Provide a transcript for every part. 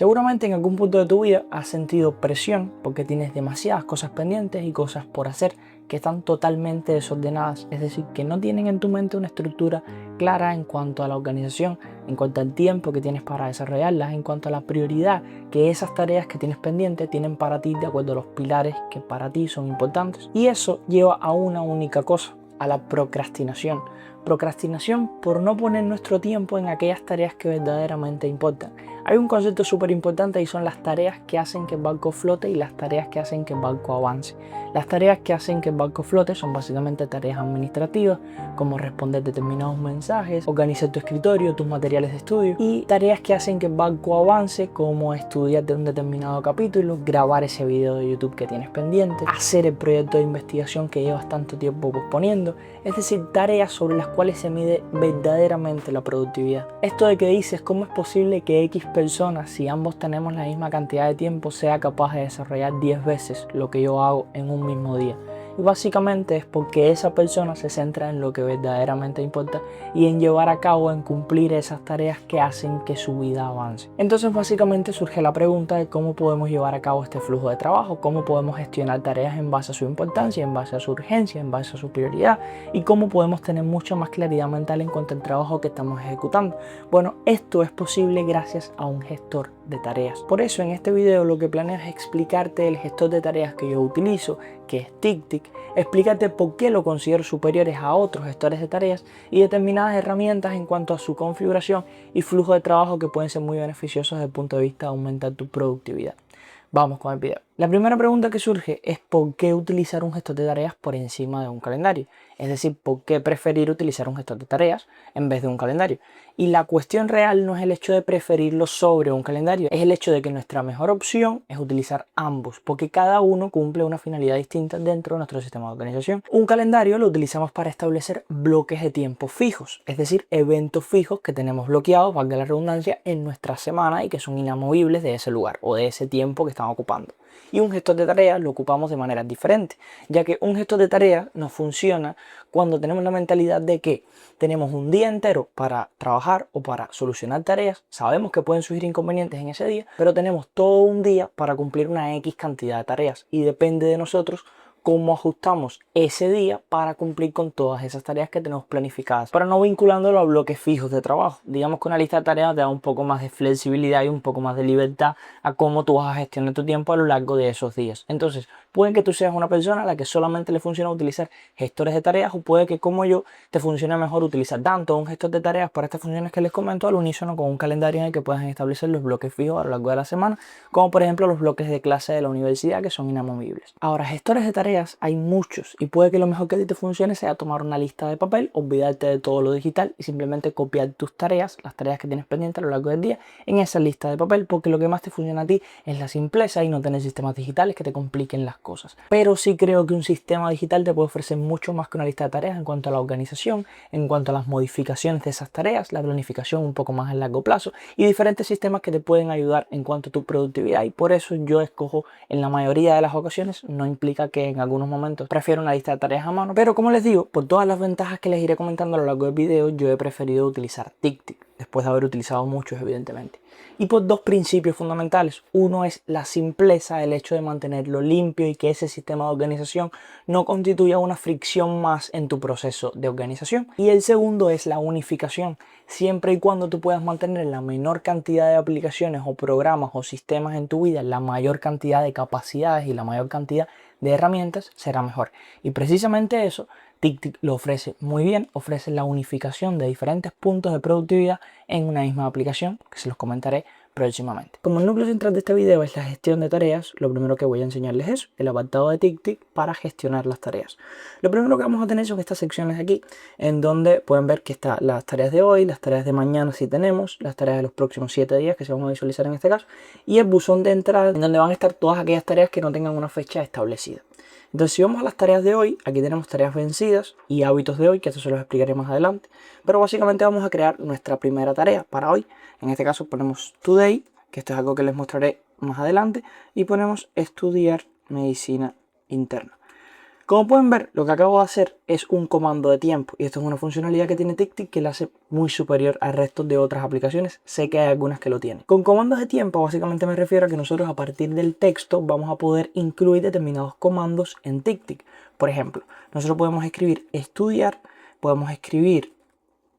Seguramente en algún punto de tu vida has sentido presión porque tienes demasiadas cosas pendientes y cosas por hacer que están totalmente desordenadas, es decir, que no tienen en tu mente una estructura clara en cuanto a la organización, en cuanto al tiempo que tienes para desarrollarlas, en cuanto a la prioridad que esas tareas que tienes pendientes tienen para ti de acuerdo a los pilares que para ti son importantes. Y eso lleva a una única cosa, a la procrastinación. Procrastinación por no poner nuestro tiempo en aquellas tareas que verdaderamente importan. Hay un concepto súper importante y son las tareas que hacen que el barco flote y las tareas que hacen que el barco avance. Las tareas que hacen que el barco flote son básicamente tareas administrativas, como responder determinados mensajes, organizar tu escritorio, tus materiales de estudio, y tareas que hacen que el barco avance, como estudiar de un determinado capítulo, grabar ese video de YouTube que tienes pendiente, hacer el proyecto de investigación que llevas tanto tiempo posponiendo, es decir, tareas sobre las cuales se mide verdaderamente la productividad. Esto de que dices, ¿cómo es posible que X personas, si ambos tenemos la misma cantidad de tiempo, sea capaz de desarrollar 10 veces lo que yo hago en un mismo día? Y básicamente es porque esa persona se centra en lo que verdaderamente importa y en llevar a cabo, en cumplir esas tareas que hacen que su vida avance. Entonces básicamente surge la pregunta de cómo podemos llevar a cabo este flujo de trabajo, cómo podemos gestionar tareas en base a su importancia, en base a su urgencia, en base a su prioridad, y cómo podemos tener mucha más claridad mental en cuanto al trabajo que estamos ejecutando. Bueno, esto es posible gracias a un gestor de tareas. Por eso en este video lo que planeo es explicarte el gestor de tareas que yo utilizo, que es TickTick, explicarte por qué lo considero superiores a otros gestores de tareas y determinadas herramientas en cuanto a su configuración y flujo de trabajo que pueden ser muy beneficiosos desde el punto de vista de aumentar tu productividad. Vamos con el video. La primera pregunta que surge es ¿por qué utilizar un gestor de tareas por encima de un calendario? Es decir, ¿por qué preferir utilizar un gestor de tareas en vez de un calendario? Y la cuestión real no es el hecho de preferirlo sobre un calendario, es el hecho de que nuestra mejor opción es utilizar ambos, porque cada uno cumple una finalidad distinta dentro de nuestro sistema de organización. Un calendario lo utilizamos para establecer bloques de tiempo fijos, es decir, eventos fijos que tenemos bloqueados, valga la redundancia, en nuestra semana y que son inamovibles de ese lugar o de ese tiempo que están ocupando. Y un gestor de tareas lo ocupamos de manera diferente, ya que un gestor de tareas nos funciona cuando tenemos la mentalidad de que tenemos un día entero para trabajar o para solucionar tareas, sabemos que pueden surgir inconvenientes en ese día, pero tenemos todo un día para cumplir una X cantidad de tareas y depende de nosotros cómo ajustamos ese día para cumplir con todas esas tareas que tenemos planificadas, para no vinculándolo a bloques fijos de trabajo. Digamos que una lista de tareas te da un poco más de flexibilidad y un poco más de libertad a cómo tú vas a gestionar tu tiempo a lo largo de esos días. Entonces, puede que tú seas una persona a la que solamente le funciona utilizar gestores de tareas, o puede que, como yo, te funcione mejor utilizar tanto un gestor de tareas para estas funciones que les comento al unísono con un calendario en el que puedas establecer los bloques fijos a lo largo de la semana, como por ejemplo los bloques de clase de la universidad que son inamovibles. Ahora, gestores de tareas hay muchos y puede que lo mejor que a ti te funcione sea tomar una lista de papel, olvidarte de todo lo digital y simplemente copiar tus tareas, las tareas que tienes pendientes a lo largo del día, en esa lista de papel, porque lo que más te funciona a ti es la simpleza y no tener sistemas digitales que te compliquen las cosas. Pero sí creo que un sistema digital te puede ofrecer mucho más que una lista de tareas en cuanto a la organización, en cuanto a las modificaciones de esas tareas, la planificación un poco más a largo plazo y diferentes sistemas que te pueden ayudar en cuanto a tu productividad, y por eso yo escojo en la mayoría de las ocasiones, no implica que en algunos momentos prefiero una lista de tareas a mano, pero como les digo, por todas las ventajas que les iré comentando a lo largo del video, yo he preferido utilizar TickTick, después de haber utilizado muchos evidentemente. Y por dos principios fundamentales. Uno es la simpleza, el hecho de mantenerlo limpio y que ese sistema de organización no constituya una fricción más en tu proceso de organización. Y el segundo es la unificación, siempre y cuando tú puedas mantener la menor cantidad de aplicaciones o programas o sistemas en tu vida, la mayor cantidad de capacidades y la mayor cantidad de herramientas será mejor. Y precisamente eso TickTick lo ofrece muy bien, ofrece la unificación de diferentes puntos de productividad en una misma aplicación, que se los comentaré próximamente. Como el núcleo central de este video es la gestión de tareas, lo primero que voy a enseñarles es el apartado de TickTick para gestionar las tareas. Lo primero que vamos a tener son estas secciones aquí, en donde pueden ver que están las tareas de hoy, las tareas de mañana si tenemos, las tareas de los próximos 7 días que se van a visualizar en este caso, y el buzón de entrada en donde van a estar todas aquellas tareas que no tengan una fecha establecida. Entonces, si vamos a las tareas de hoy, aquí tenemos tareas vencidas y hábitos de hoy, que esto se los explicaré más adelante. Pero básicamente vamos a crear nuestra primera tarea para hoy. En este caso ponemos Today, que esto es algo que les mostraré más adelante, y ponemos estudiar medicina interna. Como pueden ver, lo que acabo de hacer es un comando de tiempo y esto es una funcionalidad que tiene TickTick que la hace muy superior al resto de otras aplicaciones. Sé que hay algunas que lo tienen. Con comandos de tiempo básicamente me refiero a que nosotros a partir del texto vamos a poder incluir determinados comandos en TickTick. Por ejemplo, nosotros podemos escribir estudiar, podemos escribir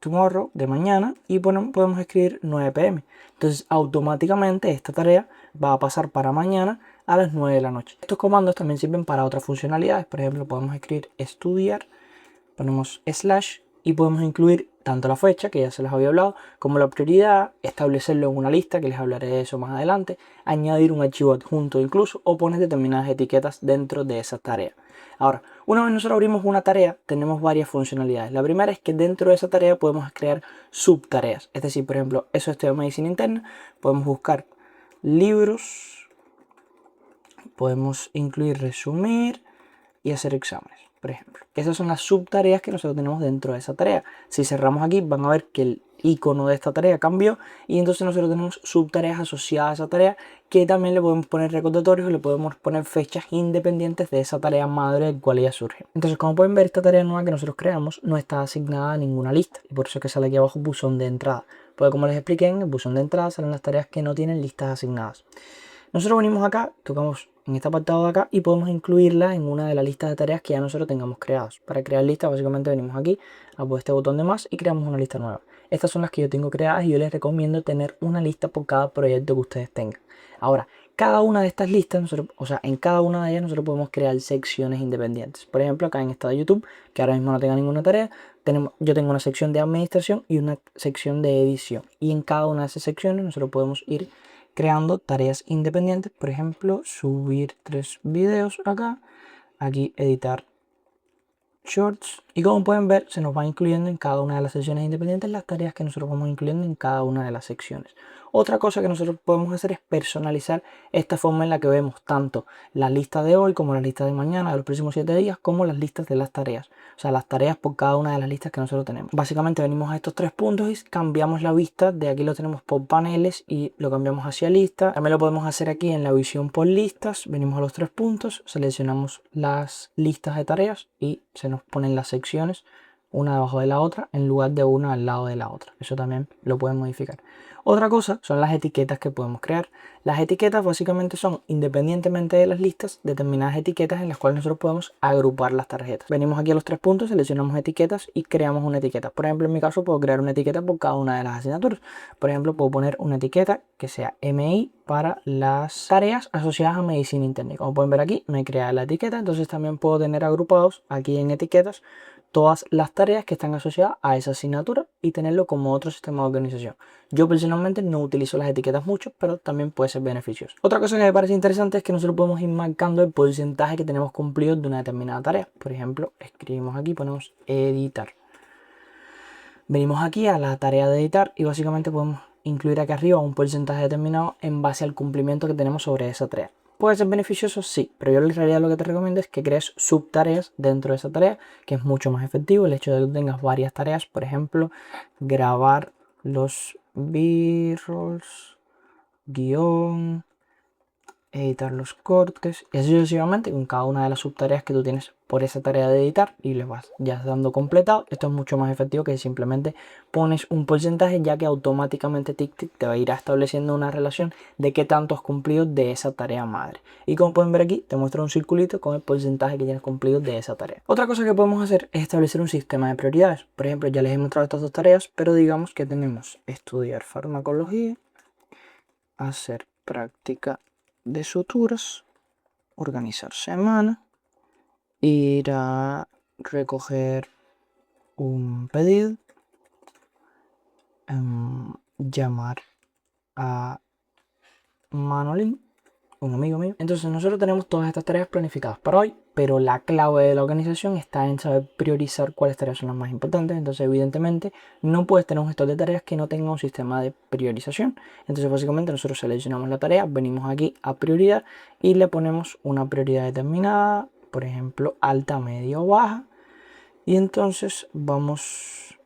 tomorrow, de mañana, y podemos escribir 9 pm. Entonces automáticamente esta tarea va a pasar para mañana a las 9 de la noche. Estos comandos también sirven para otras funcionalidades. Por ejemplo, podemos escribir estudiar, ponemos slash y podemos incluir tanto la fecha, que ya se les había hablado, como la prioridad, establecerlo en una lista, que les hablaré de eso más adelante, añadir un archivo adjunto incluso, o poner determinadas etiquetas dentro de esa tarea. Ahora, una vez nosotros abrimos una tarea, tenemos varias funcionalidades. La primera es que dentro de esa tarea podemos crear subtareas. Es decir, por ejemplo, eso es de medicina interna, podemos buscar libros, podemos incluir resumir y hacer exámenes, por ejemplo. Esas son las subtareas que nosotros tenemos dentro de esa tarea. Si cerramos aquí, van a ver que el icono de esta tarea cambió y entonces nosotros tenemos subtareas asociadas a esa tarea que también le podemos poner recordatorios, le podemos poner fechas independientes de esa tarea madre del cual ella surge. Entonces, como pueden ver, esta tarea nueva que nosotros creamos no está asignada a ninguna lista y por eso es que sale aquí abajo buzón de entrada. Porque como les expliqué, en el buzón de entrada salen las tareas que no tienen listas asignadas. Nosotros venimos acá, tocamos en este apartado de acá y podemos incluirla en una de las listas de tareas que ya nosotros tengamos creadas. Para crear listas básicamente venimos aquí a este botón de más y creamos una lista nueva. Estas son las que yo tengo creadas y yo les recomiendo tener una lista por cada proyecto que ustedes tengan. Ahora, cada una de estas listas, en cada una de ellas nosotros podemos crear secciones independientes. Por ejemplo, acá en esta de YouTube, que ahora mismo no tenga ninguna tarea, yo tengo una sección de administración y una sección de edición. Y en cada una de esas secciones nosotros podemos ir creando tareas independientes, por ejemplo, subir 3 videos acá, aquí editar shorts, y como pueden ver se nos va incluyendo en cada una de las secciones independientes las tareas que nosotros vamos incluyendo en cada una de las secciones. Otra cosa que nosotros podemos hacer es personalizar esta forma en la que vemos tanto la lista de hoy como la lista de mañana, de los próximos 7 días, como las listas de las tareas. O sea, las tareas por cada una de las listas que nosotros tenemos. Básicamente venimos a estos 3 puntos y cambiamos la vista. De aquí lo tenemos por paneles y lo cambiamos hacia lista. También lo podemos hacer aquí en la visión por listas. Venimos a los 3 puntos, seleccionamos las listas de tareas y se nos ponen las secciones una debajo de la otra en lugar de una al lado de la otra. Eso también lo pueden modificar. Otra cosa son las etiquetas que podemos crear. Las etiquetas básicamente son, independientemente de las listas, determinadas etiquetas en las cuales nosotros podemos agrupar las tarjetas. Venimos aquí a los 3 puntos, seleccionamos etiquetas y creamos una etiqueta. Por ejemplo, en mi caso puedo crear una etiqueta por cada una de las asignaturas. Por ejemplo, puedo poner una etiqueta que sea MI para las tareas asociadas a medicina interna. Como pueden ver aquí, me crea la etiqueta, entonces también puedo tener agrupados aquí en etiquetas todas las tareas que están asociadas a esa asignatura y tenerlo como otro sistema de organización. Yo personalmente no utilizo las etiquetas mucho, pero también puede ser beneficioso. Otra cosa que me parece interesante es que nosotros podemos ir marcando el porcentaje que tenemos cumplido de una determinada tarea. Por ejemplo, escribimos aquí, ponemos editar. Venimos aquí a la tarea de editar y básicamente podemos incluir aquí arriba un porcentaje determinado en base al cumplimiento que tenemos sobre esa tarea. ¿Puede ser beneficioso? Sí, pero yo en realidad lo que te recomiendo es que crees subtareas dentro de esa tarea, que es mucho más efectivo el hecho de que tú tengas varias tareas. Por ejemplo, grabar los b-rolls, guión, editar los cortes y así sucesivamente con cada una de las subtareas que tú tienes por esa tarea de editar y les vas ya dando completado. Esto es mucho más efectivo que simplemente pones un porcentaje, ya que automáticamente TickTick te va a ir estableciendo una relación de qué tanto has cumplido de esa tarea madre. Y como pueden ver aquí, te muestra un circulito con el porcentaje que tienes cumplido de esa tarea. Otra cosa que podemos hacer es establecer un sistema de prioridades. Por ejemplo, ya les he mostrado estas 2 tareas, pero digamos que tenemos estudiar farmacología, hacer práctica de suturas, organizar semana, ir a recoger un pedido, llamar a Manolín, un amigo mío. Entonces nosotros tenemos todas estas tareas planificadas para hoy, pero la clave de la organización está en saber priorizar cuáles tareas son las más importantes. Entonces evidentemente no puedes tener un gestor de tareas que no tenga un sistema de priorización. Entonces básicamente nosotros seleccionamos la tarea, venimos aquí a prioridad y le ponemos una prioridad determinada, por ejemplo alta, media o baja, y entonces vamos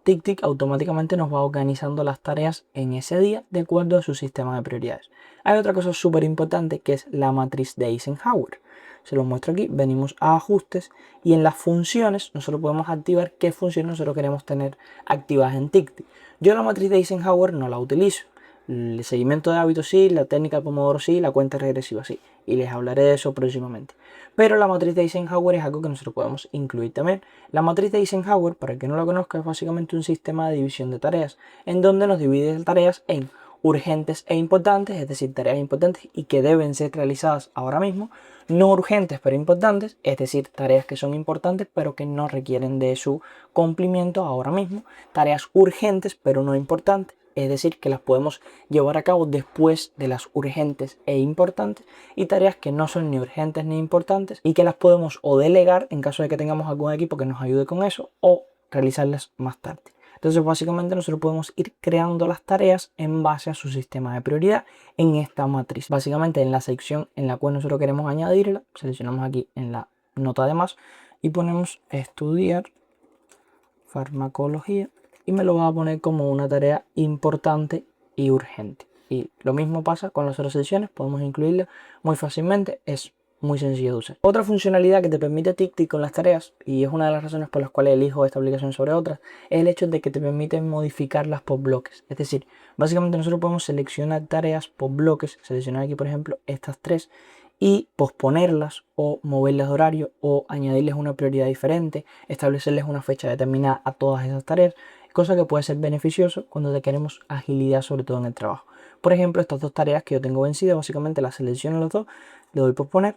TickTick automáticamente nos va organizando las tareas en ese día de acuerdo a su sistema de prioridades. Hay otra cosa súper importante que es la matriz de Eisenhower. Se los muestro aquí, venimos a ajustes y en las funciones nosotros podemos activar qué funciones nosotros queremos tener activadas en TickTick. Yo la matriz de Eisenhower no la utilizo. El seguimiento de hábitos sí, la técnica de Pomodoro sí, la cuenta regresiva sí. Y les hablaré de eso próximamente. Pero la matriz de Eisenhower es algo que nosotros podemos incluir también. La matriz de Eisenhower, para el que no la conozca, es básicamente un sistema de división de tareas, en donde nos divide tareas en urgentes e importantes, es decir, tareas importantes y que deben ser realizadas ahora mismo, no urgentes pero importantes, es decir, tareas que son importantes pero que no requieren de su cumplimiento ahora mismo, tareas urgentes pero no importantes, es decir, que las podemos llevar a cabo después de las urgentes e importantes, y tareas que no son ni urgentes ni importantes y que las podemos o delegar en caso de que tengamos algún equipo que nos ayude con eso, o realizarlas más tarde. Entonces básicamente nosotros podemos ir creando las tareas en base a su sistema de prioridad en esta matriz. Básicamente en la sección en la cual nosotros queremos añadirla, seleccionamos aquí en la nota de más y ponemos estudiar farmacología y me lo va a poner como una tarea importante y urgente. Y lo mismo pasa con las otras secciones, podemos incluirla muy fácilmente, es muy sencillo de usar. Otra funcionalidad que te permite TickTick con las tareas, y es una de las razones por las cuales elijo esta aplicación sobre otras, es el hecho de que te permite modificarlas por bloques. Es decir, básicamente nosotros podemos seleccionar tareas por bloques, seleccionar aquí por ejemplo estas tres, y posponerlas o moverlas de horario o añadirles una prioridad diferente, establecerles una fecha determinada a todas esas tareas, cosa que puede ser beneficioso cuando te queremos agilidad sobre todo en el trabajo. Por ejemplo, estas dos tareas que yo tengo vencidas, básicamente las selecciono las dos, le doy posponer,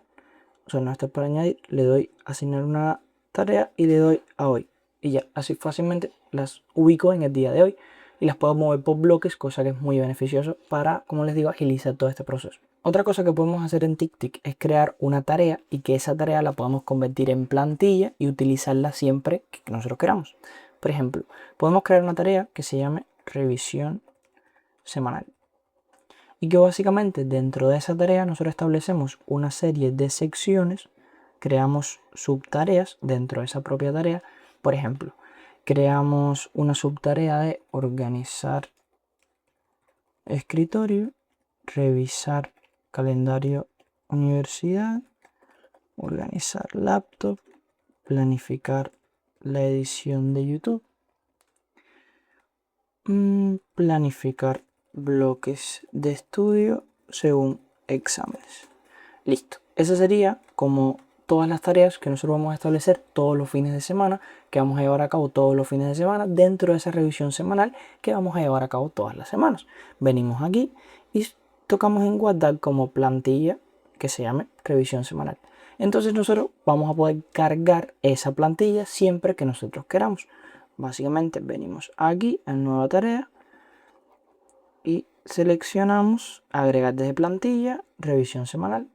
o sea, no está para añadir, le doy asignar una tarea y le doy a hoy. Y ya, así fácilmente las ubico en el día de hoy y las puedo mover por bloques, cosa que es muy beneficioso para, como les digo, agilizar todo este proceso. Otra cosa que podemos hacer en TickTick es crear una tarea y que esa tarea la podamos convertir en plantilla y utilizarla siempre que nosotros queramos. Por ejemplo, podemos crear una tarea que se llame revisión semanal. Y que básicamente dentro de esa tarea nosotros establecemos una serie de secciones, creamos subtareas dentro de esa propia tarea. Por ejemplo, creamos una subtarea de organizar escritorio, revisar calendario universidad, organizar laptop, planificar la edición de YouTube, planificar bloques de estudio según exámenes. Listo. Esa sería como todas las tareas que nosotros vamos a establecer todos los fines de semana, que vamos a llevar a cabo todos los fines de semana dentro de esa revisión semanal que vamos a llevar a cabo todas las semanas. Venimos aquí y tocamos en guardar como plantilla que se llame revisión semanal. Entonces nosotros vamos a poder cargar esa plantilla siempre que nosotros queramos. Básicamente venimos aquí en nueva tarea y seleccionamos agregar desde plantilla, revisión semanal,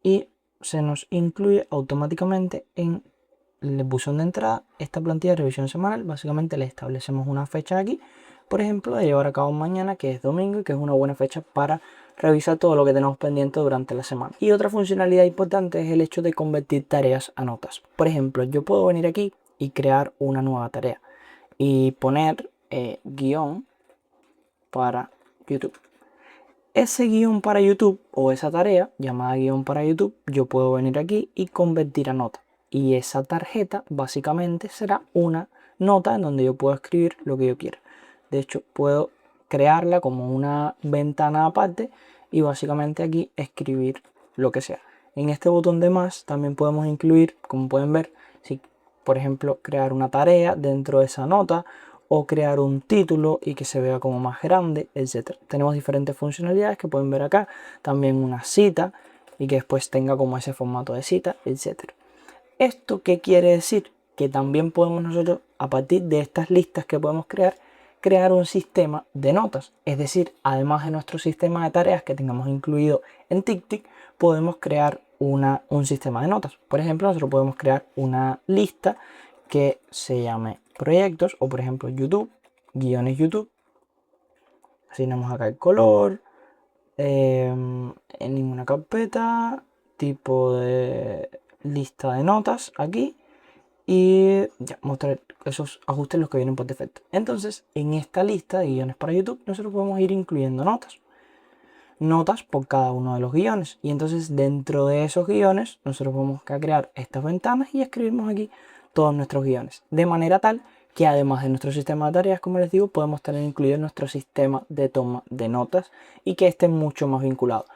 y se nos incluye automáticamente en el buzón de entrada esta plantilla de revisión semanal. Básicamente le establecemos una fecha aquí, por ejemplo, de llevar a cabo mañana, que es domingo, y que es una buena fecha para revisar todo lo que tenemos pendiente durante la semana. Y otra funcionalidad importante es el hecho de convertir tareas a notas. Por ejemplo, yo puedo venir aquí y crear una nueva tarea y poner guión para YouTube. Ese guión para YouTube o esa tarea llamada guión para YouTube, yo puedo venir aquí y convertir a nota. Y esa tarjeta básicamente será una nota en donde yo puedo escribir lo que yo quiera. De hecho, puedo crearla como una ventana aparte y básicamente aquí escribir lo que sea. En este botón de más también podemos incluir, como pueden ver, si por ejemplo crear una tarea dentro de esa nota, o crear un título y que se vea como más grande, etc. Tenemos diferentes funcionalidades que pueden ver acá. También una cita y que después tenga como ese formato de cita, etc. ¿Esto qué quiere decir? Que también podemos nosotros, a partir de estas listas que podemos crear un sistema de notas. Es decir, además de nuestro sistema de tareas que tengamos incluido en TickTick, podemos crear un sistema de notas. Por ejemplo, nosotros podemos crear una lista que se llame proyectos, o por ejemplo YouTube, guiones YouTube. Asignamos acá el color, en ninguna carpeta, tipo de lista de notas aquí, y ya mostrar esos ajustes los que vienen por defecto. Entonces, en esta lista de guiones para YouTube, nosotros podemos ir incluyendo notas por cada uno de los guiones. Y entonces dentro de esos guiones nosotros vamos a crear estas ventanas y escribimos aquí todos nuestros guiones. De manera tal que además de nuestro sistema de tareas, como les digo, podemos tener incluido nuestro sistema de toma de notas y que esté mucho más vinculado.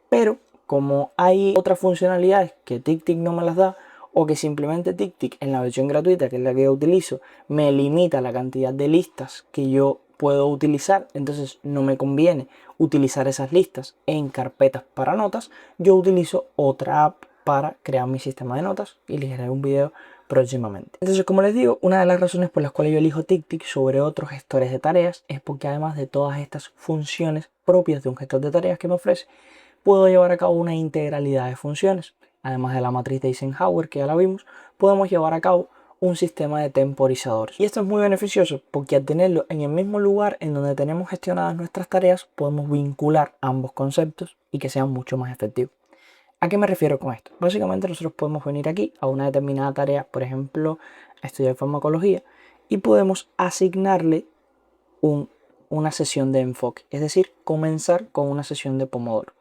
Pero como hay otras funcionalidades que TickTick no me las da, o que simplemente TickTick en la versión gratuita, que es la que yo utilizo, me limita la cantidad de listas que yo puedo utilizar, entonces no me conviene utilizar esas listas en carpetas para notas, yo utilizo otra app para crear mi sistema de notas y les haré un video próximamente. Entonces, como les digo, una de las razones por las cuales yo elijo TickTick sobre otros gestores de tareas es porque además de todas estas funciones propias de un gestor de tareas que me ofrece, puedo llevar a cabo una integralidad de funciones. Además de la matriz de Eisenhower, que ya la vimos, podemos llevar a cabo un sistema de temporizadores. Y esto es muy beneficioso porque al tenerlo en el mismo lugar en donde tenemos gestionadas nuestras tareas, podemos vincular ambos conceptos y que sean mucho más efectivos. ¿A qué me refiero con esto? Básicamente nosotros podemos venir aquí a una determinada tarea, por ejemplo, a estudiar farmacología, y podemos asignarle una sesión de enfoque, es decir, comenzar con una sesión de Pomodoro.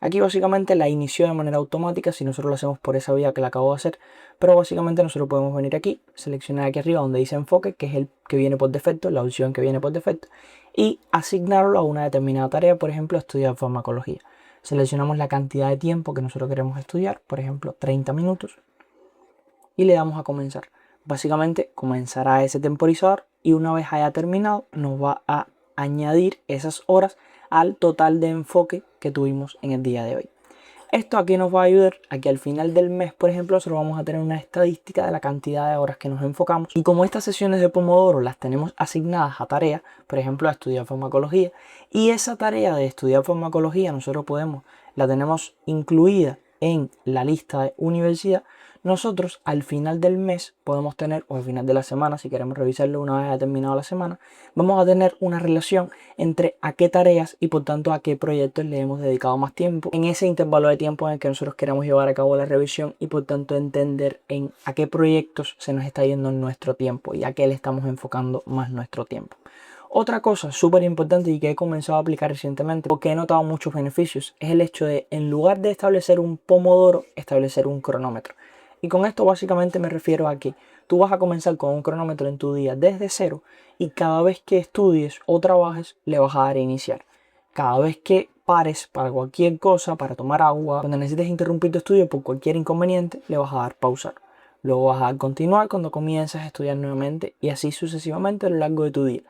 Aquí básicamente la inició de manera automática si nosotros lo hacemos por esa vía que la acabo de hacer, pero básicamente nosotros podemos venir aquí, seleccionar aquí arriba donde dice enfoque, que es el que viene por defecto, la opción que viene por defecto, y asignarlo a una determinada tarea, por ejemplo, estudiar farmacología. Seleccionamos la cantidad de tiempo que nosotros queremos estudiar, por ejemplo, 30 minutos, y le damos a comenzar. Básicamente comenzará ese temporizador y una vez haya terminado nos va a añadir esas horas al total de enfoque que tuvimos en el día de hoy. Esto aquí nos va a ayudar a que al final del mes, por ejemplo, nosotros vamos a tener una estadística de la cantidad de horas que nos enfocamos. Y como estas sesiones de Pomodoro las tenemos asignadas a tareas, por ejemplo, a estudiar farmacología, y esa tarea de estudiar farmacología nosotros la tenemos incluida en la lista de universidad, nosotros al final del mes podemos tener, o al final de la semana, si queremos revisarlo una vez haya terminado la semana, vamos a tener una relación entre a qué tareas y por tanto a qué proyectos le hemos dedicado más tiempo en ese intervalo de tiempo en el que nosotros queramos llevar a cabo la revisión y por tanto entender en a qué proyectos se nos está yendo nuestro tiempo y a qué le estamos enfocando más nuestro tiempo. Otra cosa súper importante y que he comenzado a aplicar recientemente porque he notado muchos beneficios es el hecho de, en lugar de establecer un pomodoro, establecer un cronómetro. Y con esto básicamente me refiero a que tú vas a comenzar con un cronómetro en tu día desde cero y cada vez que estudies o trabajes le vas a dar a iniciar. Cada vez que pares para cualquier cosa, para tomar agua, cuando necesites interrumpir tu estudio por cualquier inconveniente, le vas a dar pausar. Luego vas a continuar cuando comiences a estudiar nuevamente y así sucesivamente a lo largo de tu día.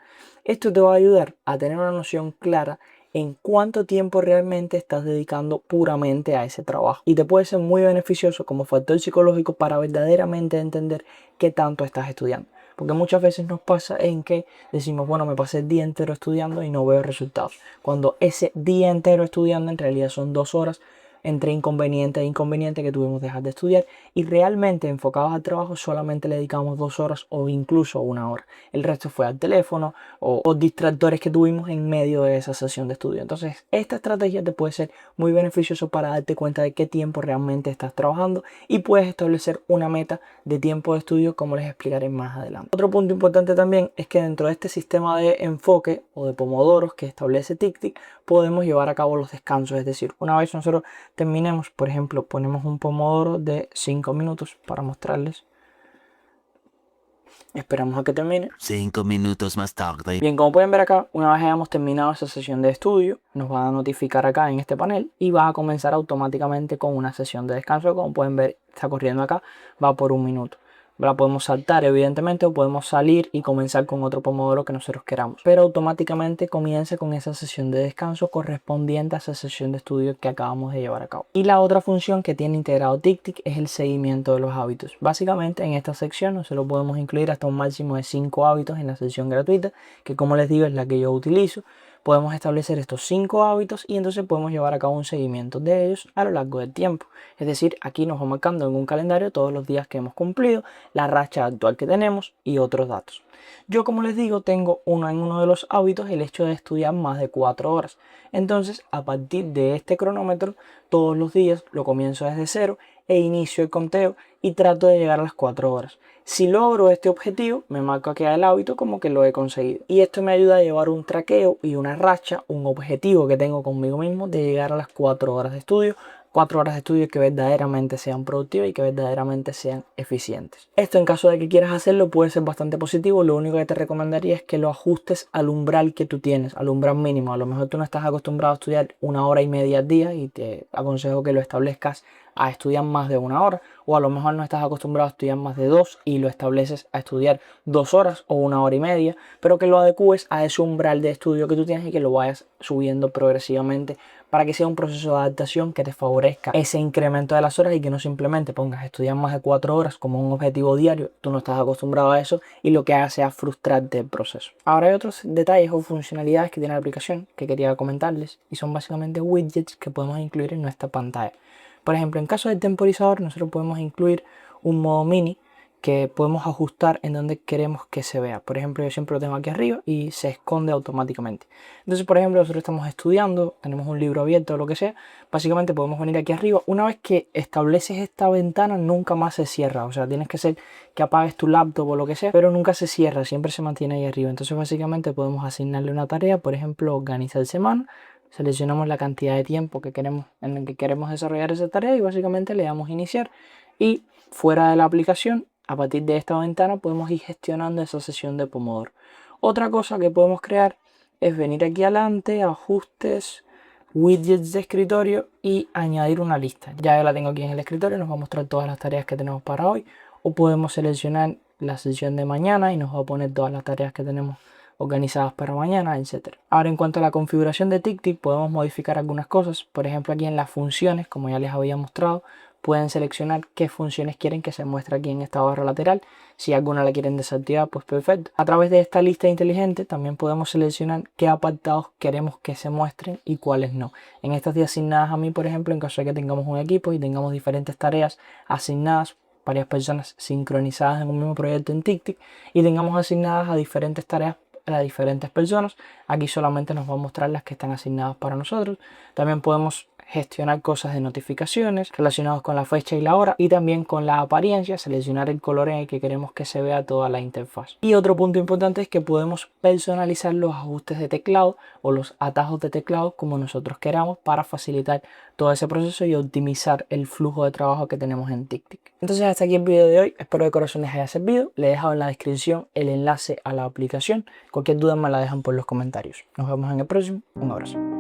Esto te va a ayudar a tener una noción clara en cuánto tiempo realmente estás dedicando puramente a ese trabajo. Y te puede ser muy beneficioso como factor psicológico para verdaderamente entender qué tanto estás estudiando. Porque muchas veces nos pasa en que decimos, bueno, me pasé el día entero estudiando y no veo resultados. Cuando ese día entero estudiando en realidad son 2 horas entre inconveniente e inconveniente que tuvimos dejar de estudiar y realmente enfocados al trabajo solamente le dedicamos 2 horas o incluso 1 hora. El resto fue al teléfono o distractores que tuvimos en medio de esa sesión de estudio. Entonces, esta estrategia te puede ser muy beneficioso para darte cuenta de qué tiempo realmente estás trabajando y puedes establecer una meta de tiempo de estudio como les explicaré más adelante. Otro punto importante también es que dentro de este sistema de enfoque o de pomodoros que establece TickTick podemos llevar a cabo los descansos, es decir, una vez nosotros terminemos, por ejemplo, ponemos un pomodoro de 5 minutos para mostrarles. Esperamos a que termine. 5 minutos más tarde. Bien, como pueden ver acá, una vez hayamos terminado esa sesión de estudio, nos va a notificar acá en este panel y va a comenzar automáticamente con una sesión de descanso. Como pueden ver, está corriendo acá, va por 1 minuto. La podemos saltar evidentemente o podemos salir y comenzar con otro pomodoro que nosotros queramos. Pero automáticamente comienza con esa sesión de descanso correspondiente a esa sesión de estudio que acabamos de llevar a cabo. Y la otra función que tiene integrado TickTick es el seguimiento de los hábitos. Básicamente en esta sección nosotros podemos incluir hasta un máximo de 5 hábitos en la sesión gratuita, que como les digo es la que yo utilizo. Podemos establecer estos 5 hábitos y entonces podemos llevar a cabo un seguimiento de ellos a lo largo del tiempo. Es decir, aquí nos va marcando en un calendario todos los días que hemos cumplido, la racha actual que tenemos y otros datos. Yo, como les digo, tengo en uno de los hábitos el hecho de estudiar más de 4 horas. Entonces, a partir de este cronómetro, todos los días lo comienzo desde cero e inicio el conteo y trato de llegar a las 4 horas. Si logro este objetivo, me marco aquí el hábito como que lo he conseguido. Y esto me ayuda a llevar un traqueo y una racha, un objetivo que tengo conmigo mismo de llegar a las 4 horas de estudio. 4 horas de estudio que verdaderamente sean productivas y que verdaderamente sean eficientes. Esto, en caso de que quieras hacerlo, puede ser bastante positivo. Lo único que te recomendaría es que lo ajustes al umbral que tú tienes, al umbral mínimo. A lo mejor tú no estás acostumbrado a estudiar 1 hora y media al día y te aconsejo que lo establezcas a estudiar más de 1 hora, o a lo mejor no estás acostumbrado a estudiar más de 2 y lo estableces a estudiar 2 horas o 1 hora y media, pero que lo adecues a ese umbral de estudio que tú tienes y que lo vayas subiendo progresivamente para que sea un proceso de adaptación que te favorezca ese incremento de las horas y que no simplemente pongas a estudiar más de 4 horas como un objetivo diario. Tú no estás acostumbrado a eso y lo que hace sea frustrarte el proceso. Ahora hay otros detalles o funcionalidades que tiene la aplicación que quería comentarles y son básicamente widgets que podemos incluir en nuestra pantalla. Por ejemplo, en caso del temporizador, nosotros podemos incluir un modo mini que podemos ajustar en donde queremos que se vea. Por ejemplo, yo siempre lo tengo aquí arriba y se esconde automáticamente. Entonces, por ejemplo, nosotros estamos estudiando, tenemos un libro abierto o lo que sea, básicamente podemos venir aquí arriba. Una vez que estableces esta ventana, nunca más se cierra. O sea, tienes que ser que apagues tu laptop o lo que sea, pero nunca se cierra, siempre se mantiene ahí arriba. Entonces, básicamente podemos asignarle una tarea, por ejemplo, organizar semana. Seleccionamos la cantidad de tiempo que queremos, en el que queremos desarrollar esa tarea y básicamente le damos iniciar. Y fuera de la aplicación, a partir de esta ventana, podemos ir gestionando esa sesión de Pomodoro. Otra cosa que podemos crear es venir aquí adelante, ajustes, widgets de escritorio y añadir una lista. Ya yo la tengo aquí en el escritorio, nos va a mostrar todas las tareas que tenemos para hoy. O podemos seleccionar la sesión de mañana y nos va a poner todas las tareas que tenemos organizadas para mañana, etc. Ahora, en cuanto a la configuración de TickTick, podemos modificar algunas cosas. Por ejemplo, aquí en las funciones, como ya les había mostrado, pueden seleccionar qué funciones quieren que se muestre aquí en esta barra lateral. Si alguna la quieren desactivar, pues perfecto. A través de esta lista inteligente también podemos seleccionar qué apartados queremos que se muestren y cuáles no. En estas de asignadas a mí, por ejemplo, en caso de que tengamos un equipo y tengamos diferentes tareas asignadas, varias personas sincronizadas en un mismo proyecto en TickTick y tengamos asignadas a diferentes tareas a diferentes personas, aquí solamente nos va a mostrar las que están asignadas para nosotros. También podemos gestionar cosas de notificaciones relacionadas con la fecha y la hora y también con la apariencia, seleccionar el color en el que queremos que se vea toda la interfaz. Y otro punto importante es que podemos personalizar los ajustes de teclado o los atajos de teclado como nosotros queramos para facilitar todo ese proceso y optimizar el flujo de trabajo que tenemos en TickTick. Entonces, hasta aquí el video de hoy. Espero de corazón les haya servido. Les he dejado en la descripción el enlace a la aplicación. Cualquier duda me la dejan por los comentarios. Nos vemos en el próximo. Un abrazo.